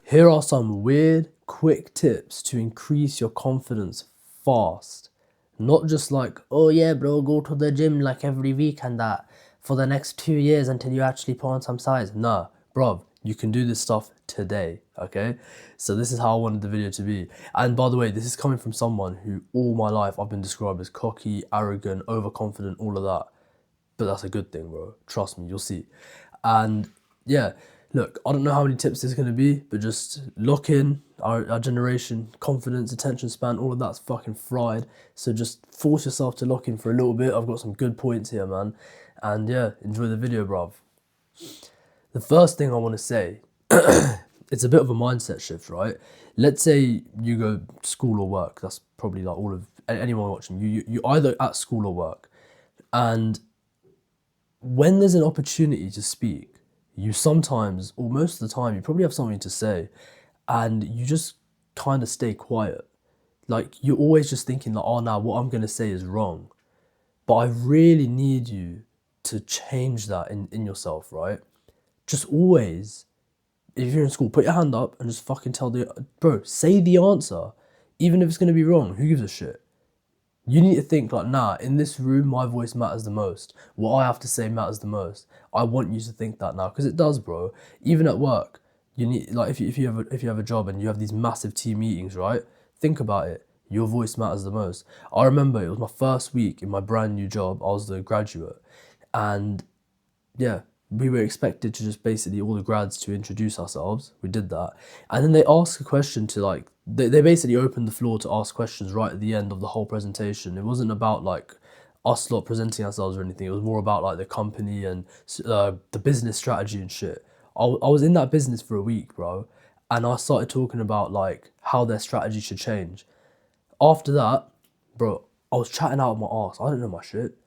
Here are some weird, quick tips to increase your confidence fast. Not just like, oh yeah, bro, go to the gym like every week and that for the next 2 years until you actually put on some size. Nah, bro, you can do this stuff today, okay? So this is how I wanted the video to be. And by the way, this is coming from someone who all my life I've been described as cocky, arrogant, overconfident, all of that. But that's a good thing, bro. Trust me, you'll see. And yeah, look, I don't know how many tips there's going to be, but just lock in our generation, confidence, attention span, all of that's fucking fried. So just force yourself to lock in for a little bit. I've got some good points here, man. And yeah, enjoy the video, bruv. The first thing I want to say, it's a bit of a mindset shift, right? Let's say you go to school or work. That's probably like all of anyone watching. You either at school or work. And when there's an opportunity to speak, you sometimes, or most of the time, you probably have something to say and you just kind of stay quiet. Like you're always just thinking like, oh, now what I'm going to say is wrong. But I really need you to change that in yourself, right? Just always, if you're in school, put your hand up and just fucking bro, say the answer. Even if it's going to be wrong, who gives a shit? You need to think like, nah, in this room, my voice matters the most. What I have to say matters the most. I want you to think that now, because it does, bro. Even at work, you need, like, if you have a job and you have these massive team meetings, right? Think about it. Your voice matters the most. I remember it was my first week in my brand new job. I was the graduate, and yeah, we were expected to just basically all the grads to introduce ourselves. We did that. And then they ask a question to like, they basically opened the floor to ask questions right at the end of the whole presentation. It wasn't about like us lot presenting ourselves or anything. It was more about like the company and the business strategy and shit. I was in that business for a week, bro. And I started talking about like how their strategy should change. After that, bro, I was chatting out of my ass. I don't know my shit.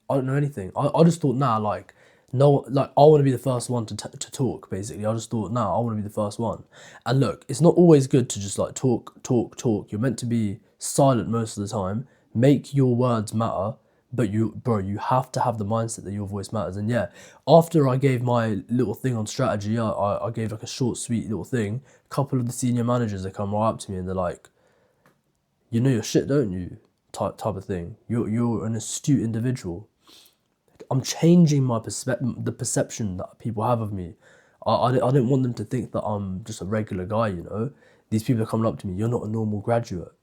I don't know anything. I just thought, nah, like, no, like, I want to be the first one to talk, basically. I just thought, nah, I want to be the first one. And look, it's not always good to just, like, talk. You're meant to be silent most of the time. Make your words matter. But you have to have the mindset that your voice matters. And yeah, after I gave my little thing on strategy, I gave, like, a short, sweet little thing. A couple of the senior managers, they come right up to me and they're like, you know your shit, don't you? Type of thing. You're an astute individual. I'm changing my the perception that people have of me. I don't want them to think that I'm just a regular guy, you know? These people are coming up to me, you're not a normal graduate,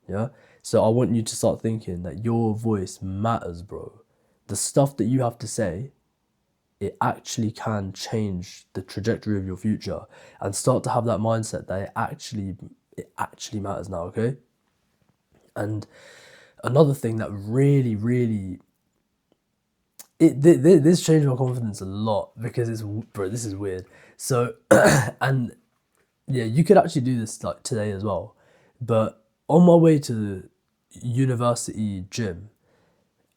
yeah? So I want you to start thinking that your voice matters, bro. The stuff that you have to say, it actually can change the trajectory of your future, and start to have that mindset that it actually matters now, okay? And another thing that really this changed my confidence a lot, because bro, this is weird. So and yeah, you could actually do this like today as well. But on my way to the university gym,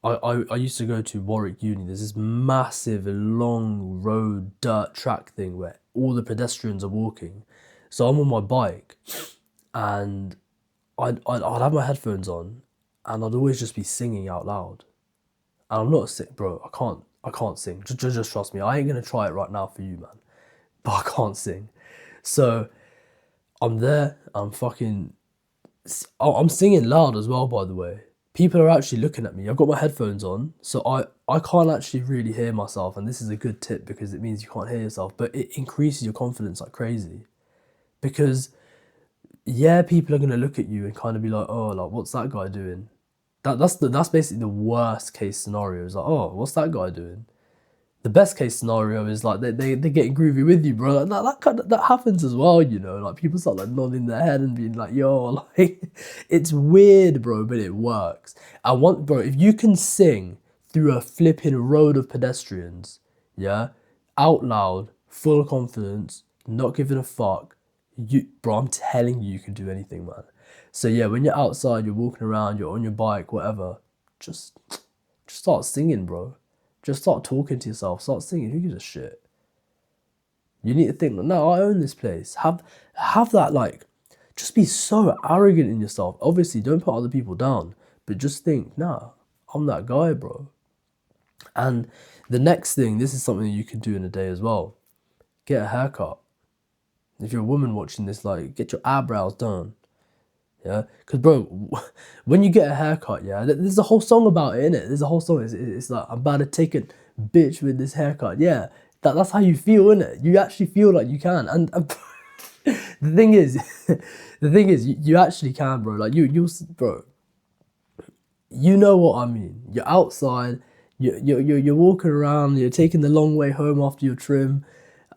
I used to go to Warwick Uni. There's this massive long road dirt track thing where all the pedestrians are walking. So I'm on my bike and I'd have my headphones on and I'd always just be singing out loud. And I'm not a sick, bro. I can't sing. Just trust me. I ain't gonna try it right now for you, man. But I can't sing. So I'm there. I'm singing loud as well. By the way, people are actually looking at me. I've got my headphones on, so I can't actually really hear myself. And this is a good tip because it means you can't hear yourself, but it increases your confidence like crazy. Because yeah, people are gonna look at you and kind of be like, oh, like what's that guy doing? That's basically the worst case scenario. Is like, oh, what's that guy doing? The best case scenario is like they getting groovy with you, bro. Like, that happens as well, you know. Like people start like nodding their head and being like, yo, like it's weird, bro, but it works. Bro, if you can sing through a flipping road of pedestrians, yeah, out loud, full of confidence, not giving a fuck, bro, I'm telling you, you can do anything, man. So yeah, when you're outside, you're walking around, you're on your bike, whatever, just start singing, bro. Just start talking to yourself, start singing. Who gives a shit? You need to think, no, I own this place. Have that, like, just be so arrogant in yourself. Obviously, don't put other people down, but just think, nah, I'm that guy, bro. And the next thing, this is something you can do in a day as well. Get a haircut. If you're a woman watching this, like, get your eyebrows done. Yeah, because bro, when you get a haircut, yeah, there's a whole song about it, innit? There's a whole song. It's like, I'm about to take a bitch with this haircut. Yeah, that's how you feel, innit? You actually feel like you can, and the thing is, you actually can, bro. Like bro, you know what I mean. You're outside, you're walking around, you're taking the long way home after your trim,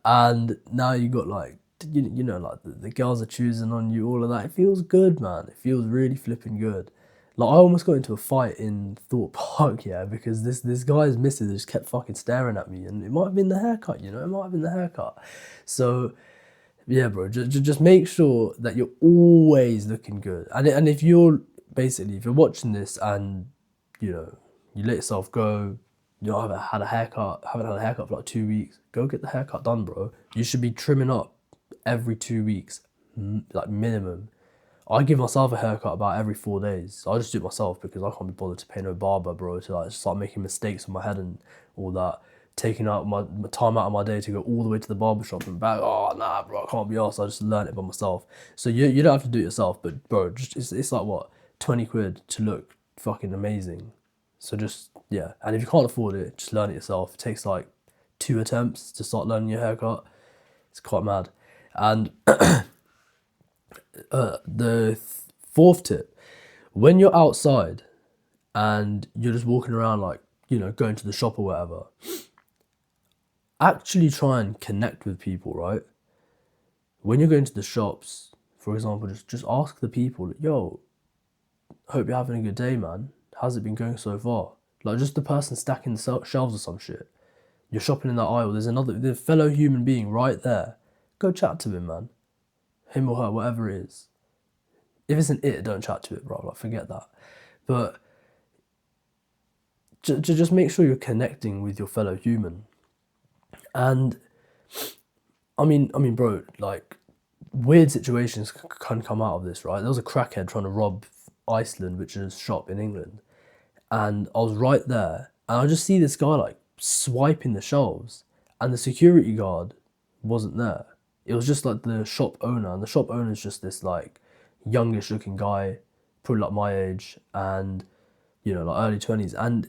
and now you got like you know like the girls are choosing on you, all of that. It feels good, man. It feels really flipping good. Like I almost got into a fight in Thorpe Park, yeah, because this guy's missus just kept fucking staring at me, and it might have been the haircut, you know, it might have been the haircut. So yeah, bro, just make sure that you're always looking good. And if you're basically, if you're watching this and, you know, you let yourself go, you haven't had a haircut for like 2 weeks, go get the haircut done, bro. You should be trimming up every 2 weeks, like minimum. I give myself a haircut about every 4 days. So I just do it myself because I can't be bothered to pay no barber, bro, to like start making mistakes on my head and all that. Taking out my time out of my day to go all the way to the barber shop and back. Oh nah, bro, I can't be arsed. I just learn it by myself. So you don't have to do it yourself, but bro, just it's like what, 20 quid to look fucking amazing. So just yeah, and if you can't afford it, just learn it yourself. It takes like 2 attempts to start learning your haircut. It's quite mad. And the fourth tip, when you're outside and you're just walking around, like, you know, going to the shop or whatever, actually try and connect with people, right? When you're going to the shops, for example, just ask the people, yo, hope you're having a good day, man. How's it been going so far? Like, just the person stacking the shelves or some shit. You're shopping in that aisle, there's fellow human being right there. Go chat to him, man. Him or her, whatever it is. If it's an it, don't chat to it, bro. Like, forget that. But just make sure you're connecting with your fellow human. And I mean, bro, like, weird situations can come out of this, right? There was a crackhead trying to rob Iceland, which is a shop in England, and I was right there, and I just see this guy like swiping the shelves, and the security guard wasn't there. It was just like the shop owner, and the shop owner is just this like youngish looking guy, probably like my age, and you know, like early 20s, and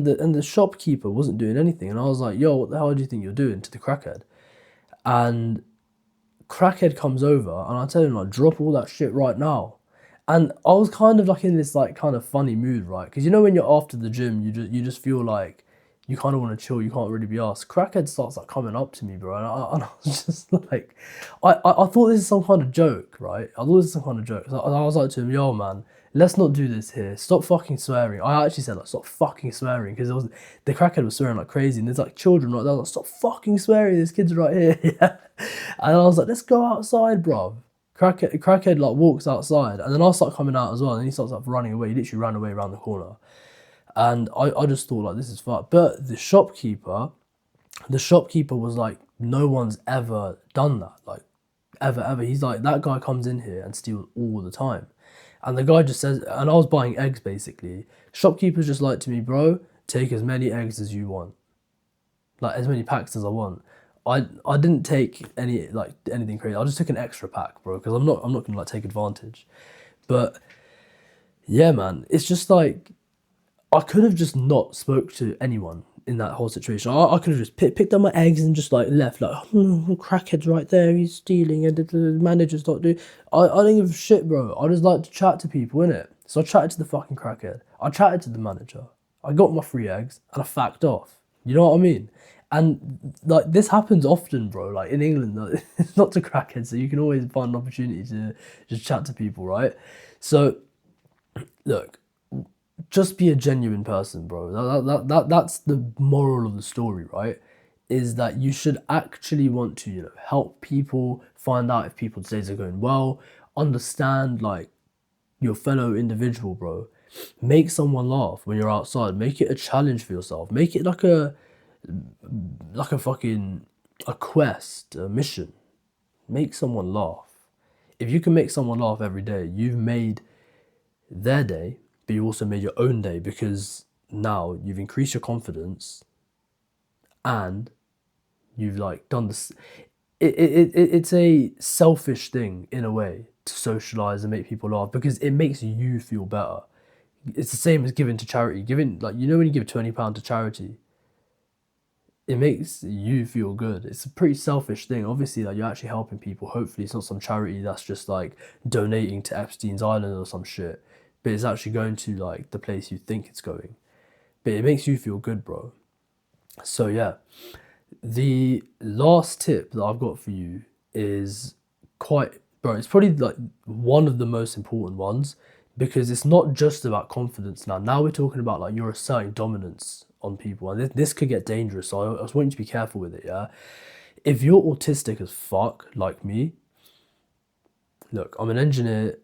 the shopkeeper wasn't doing anything, and I was like, yo, what the hell do you think you're doing, to the crackhead? And crackhead comes over, and I tell him like, drop all that shit right now. And I was kind of like in this like kind of funny mood, right? Because you know when you're after the gym, you just feel like you kind of want to chill. You can't really be asked. Crackhead starts like coming up to me, bro, and I was just like, I thought this is some kind of joke, right? I thought this is some kind of joke. So I was like to him, yo, man, let's not do this here. Stop fucking swearing. I actually said like, stop fucking swearing, because the crackhead was swearing like crazy, and there's like children right there. I was like, stop fucking swearing. This kid's right here. Yeah. And I was like, let's go outside, bro. Crackhead like walks outside, and then I start coming out as well, and he starts like running away. He literally ran away around the corner, and I just thought like, this is fucked. But the shopkeeper was like, no one's ever done that, like ever. He's like, that guy comes in here and steals all the time, and the guy just says, and I was buying eggs basically. Shopkeeper's just like to me, bro, take as many eggs as you want, like as many packs as I want. I didn't take anything crazy. I just took an extra pack, bro, because I'm not gonna like take advantage. But yeah, man, it's just like, I could have just not spoke to anyone in that whole situation. I could have just picked up my eggs and just like left, like, crackhead's right there, he's stealing, and the manager's not doing. I didn't give a shit, bro. I just like to chat to people, innit? So I chatted to the fucking crackhead. I chatted to the manager. I got my free eggs and I facked off. You know what I mean? And like, this happens often, bro. Like in England, like, it's not to crackheads, so you can always find an opportunity to just chat to people, right? So look, just be a genuine person, bro. That's the moral of the story, right? Is that you should actually want to, you know, help people, find out if people's days are going well, understand like your fellow individual, bro. Make someone laugh when you're outside. Make it a challenge for yourself. Make it like a fucking a quest, a mission. Make someone laugh. If you can make someone laugh every day, you've made their day, but you also made your own day, because now you've increased your confidence and you've like done this. it's a selfish thing in a way to socialize and make people laugh because it makes you feel better. It's the same as giving to charity. Giving, like, you know, when you give £20 to charity, it makes you feel good. It's a pretty selfish thing. Obviously, like, you're actually helping people. Hopefully, it's not some charity that's just like donating to Epstein's Island or some shit, but it's actually going to like the place you think it's going. But it makes you feel good, bro. So yeah, the last tip that I've got for you is quite, bro, it's probably like one of the most important ones because it's not just about confidence now. Now we're talking about like you're asserting dominance on people, and this could get dangerous. So I just want you to be careful with it, yeah? If you're autistic as fuck, like me, look, I'm an engineer.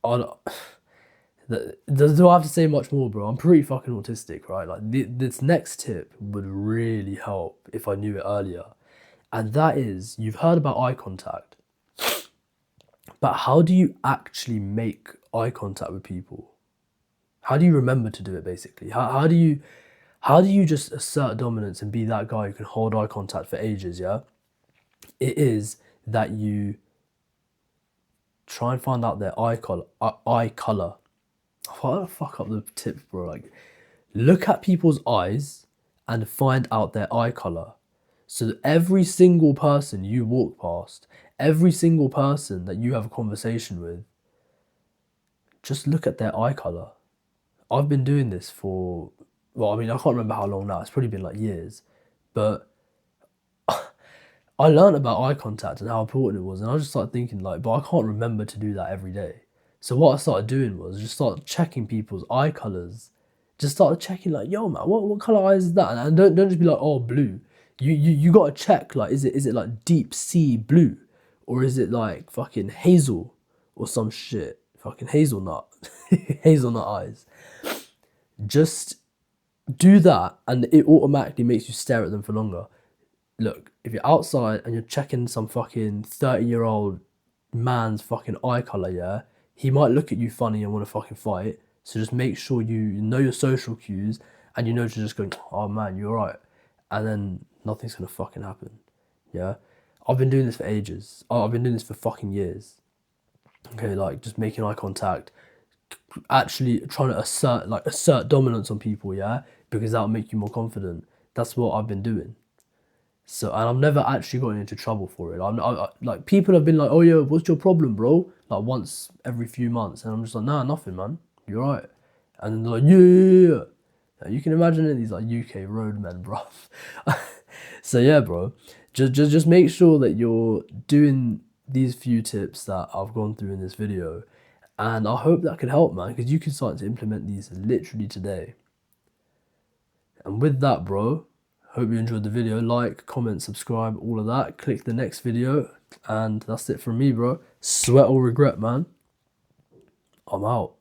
I don't- do I have to say much more, bro? I'm pretty fucking autistic, right? Like, this next tip would really help if I knew it earlier. And that is, you've heard about eye contact, but how do you actually make eye contact with people? How do you remember to do it, basically? How do you just assert dominance and be that guy who can hold eye contact for ages, yeah? It is that you try and find out their eye color. Why the fuck up the tips, bro? Like, look at people's eyes and find out their eye color. So that every single person you walk past, every single person that you have a conversation with, just look at their eye color. I've been doing this for, well, I mean, I can't remember how long now. It's probably been like years. But I learned about eye contact and how important it was. And I just started thinking, like, but I can't remember to do that every day. So what I started doing was just start checking people's eye colors. Just started checking, like, yo, man, what color eyes is that? And don't just be like, oh, blue. You gotta check, like, is it like deep sea blue, or is it like fucking hazel or some shit, fucking hazelnut, hazelnut eyes. Just do that, and it automatically makes you stare at them for longer. Look, if you're outside and you're checking some fucking 30-year-old man's fucking eye color, yeah, he might look at you funny and want to fucking fight. So just make sure you know your social cues and you know to just go, oh man, you're right. And then nothing's gonna fucking happen. Yeah? I've been doing this for ages. I've been doing this for fucking years. Okay, like just making eye contact, actually trying to assert dominance on people, yeah? Because that'll make you more confident. That's what I've been doing. So, and I've never actually gotten into trouble for it. Like, people have been like, "Oh yeah, what's your problem, bro?" Like once every few months, and I'm just like, "Nah, nothing, man. You're right." And then they're like, "Yeah, yeah, yeah." Now, you can imagine it, these like UK roadmen, bro. So yeah, bro, just make sure that you're doing these few tips that I've gone through in this video, and I hope that could help, man, because you can start to implement these literally today. And with that, bro, hope you enjoyed the video. Like, comment, subscribe, all of that. Click the next video. And that's it from me, bro. Sweat or regret, man. I'm out.